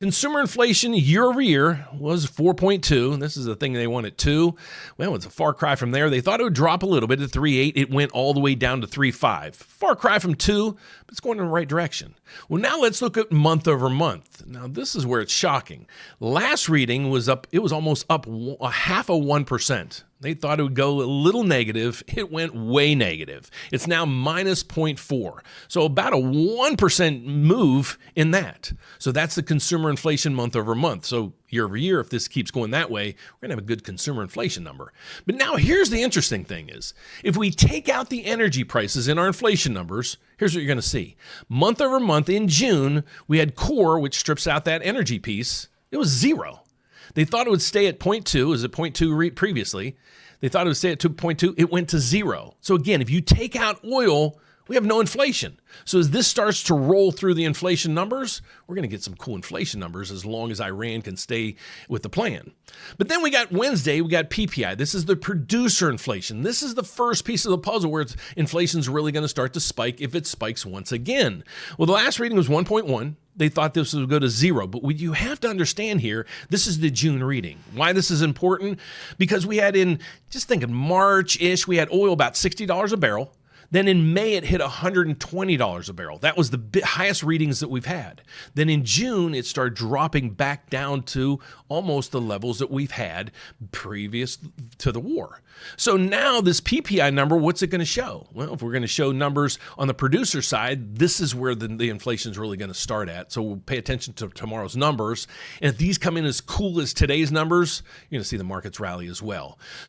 Consumer inflation year over year was 4.2. This is the thing they want at 2. Well, it's a far cry from there. They thought it would drop a little bit at 3.8. It went all the way down to 3.5. Far cry from 2, but it's going in the right direction. Well, now let's look at month over month. Now, this is where it's shocking. Last reading was up. It was almost up a half of 1%. They thought it would go a little negative. It went way negative. It's now minus 0.4. So about a 1% move in that. So that's the consumer inflation month over month. So year over year, if this keeps going that way, we're going to have a good consumer inflation number. But now here's the interesting thing is, if we take out the energy prices in our inflation numbers, here's what you're going to see. Month over month in June, we had core, which strips out that energy piece. It was 0. They thought it would stay at 0.2. It was at 0.2 previously. They thought it would stay at 2.2. It went to 0. So again, if you take out oil, we have no inflation. So as this starts to roll through the inflation numbers, we're going to get some cool inflation numbers as long as Iran can stay with the plan. But then we got Wednesday, we got PPI. This is the producer inflation. This is the first piece of the puzzle where inflation is really going to start to spike if it spikes once again. Well, the last reading was 1.1. They thought this would go to 0. But what you have to understand here, this is the June reading. Why this is important? Because we had just thinking March-ish, we had oil about $60 a barrel. Then in May, it hit $120 a barrel. That was the highest readings that we've had. Then in June, it started dropping back down to almost the levels that we've had previous to the war. So now this PPI number, what's it going to show? Well, if we're going to show numbers on the producer side, this is where the inflation is really going to start at. So we'll pay attention to tomorrow's numbers. And if these come in as cool as today's numbers, you're going to see the markets rally as well.